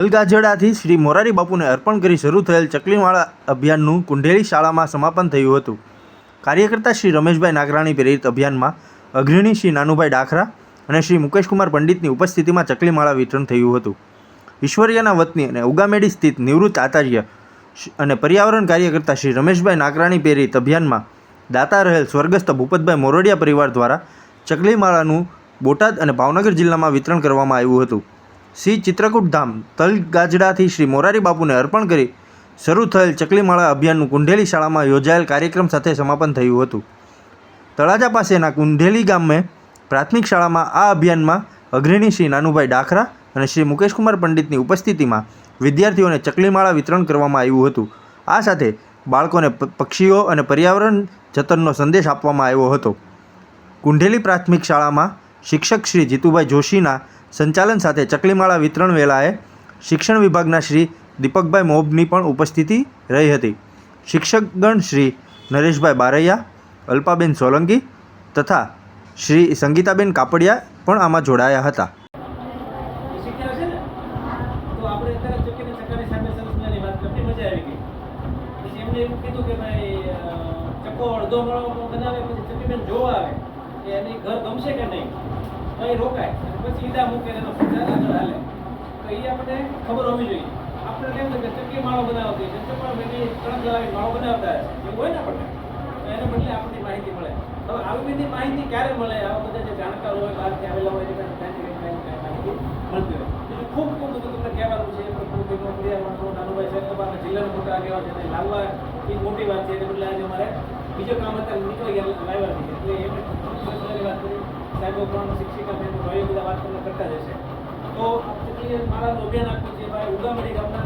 તલગાજડાથી શ્રી મોરારી બાપુને અર્પણ કરી શરૂ થયેલ ચકલીમાળા અભિયાનનું કુંઢેલી શાળામાં સમાપન થયું હતું. કાર્યકર્તા શ્રી રમેશભાઈ નાગરાણી પ્રેરિત અભિયાનમાં અગ્રણી શ્રી નાનુભાઈ ડાખરા અને શ્રી મુકેશકુમાર પંડિતની ઉપસ્થિતિમાં ચકલીમાળા વિતરણ થયું હતું. ઈશ્વરિયાના વતની અને ઉગામેડી સ્થિત નિવૃત્ત આચાર્ય અને પર્યાવરણ કાર્યકર્તા શ્રી રમેશભાઈ નાગરાણી પ્રેરિત અભિયાનમાં દાતા રહેલ સ્વર્ગસ્થ ભૂપતભાઈ મોરડિયા પરિવાર દ્વારા ચકલીમાળાનું બોટાદ અને ભાવનગર જિલ્લામાં વિતરણ કરવામાં આવ્યું હતું. શ્રી ચિત્રકૂટ ધામ તલગાજડાથી શ્રી મોરારી બાપુને અર્પણ કરી શરૂ થયેલ ચકલીમાળા અભિયાનનું કુંઢેલી શાળામાં યોજાયેલ કાર્યક્રમ સાથે સમાપન થયું હતું. તળાજા પાસેના કુંઢેલી ગામે પ્રાથમિક શાળામાં આ અભિયાનમાં અગ્રણી શ્રી નાનુભાઈ ડાખરા અને શ્રી મુકેશકુમાર પંડિતની ઉપસ્થિતિમાં વિદ્યાર્થીઓને ચકલીમાળા વિતરણ કરવામાં આવ્યું હતું. આ સાથે બાળકોને પક્ષીઓ અને પર્યાવરણ જતનનો સંદેશ આપવામાં આવ્યો હતો. કુંઢેલી પ્રાથમિક શાળામાં શિક્ષક શ્રી જીતુભાઈ જોશીના સંચાલન સાથે ચકલીમાળા વિતરણ વેળાએ શિક્ષણ વિભાગના શ્રી દીપકભાઈ મોબની પણ ઉપસ્થિતિ રહી હતી. શિક્ષકગણ શ્રી નરેશભાઈ બારૈયા, અલ્પાબેન સોલંકી તથા શ્રી સંગીતાબેન કાપડિયા પણ આમાં જોડાયા હતા. રોકાય પછી ઈદા મૂકે એનો પ્રચાર આગળ હાલે. તો એ આપણે ખબર હોવી જોઈએ. આપણે કેમ કે ચકલી માળો બનાવતી છે, ચકલા બેની ત્રણ જણાવી માળો બનાવતા એવું હોય ને આપણને, તો એને બદલે આપણને માહિતી મળે. હવે આવી બધી માહિતી ક્યારે મળે? આવા બધા જે જાણકાર હોય, બહારથી આવેલા હોય, એને માહિતી મળતી હોય. બીજું ખૂબ ખૂબ બધું તમને કહેવાનું છે. નાનુભાઈ સાહેબ તમારા જિલ્લાના મોટા આગેવાન છે, લાવવા એ મોટી વાત છે. એને બદલે આજે અમારે બીજો કામ અત્યારે નીકળી ગયા લાવ્યા છે. એટલે એમણે વાત કરી. સાહેબો પણ શિક્ષિકા બહેનો ભાઈઓ બધા વાત તમને કરતા જ હશે. તો મારા અભિયાન આપ્યું છે ભાઈ ઉગામડી ગામના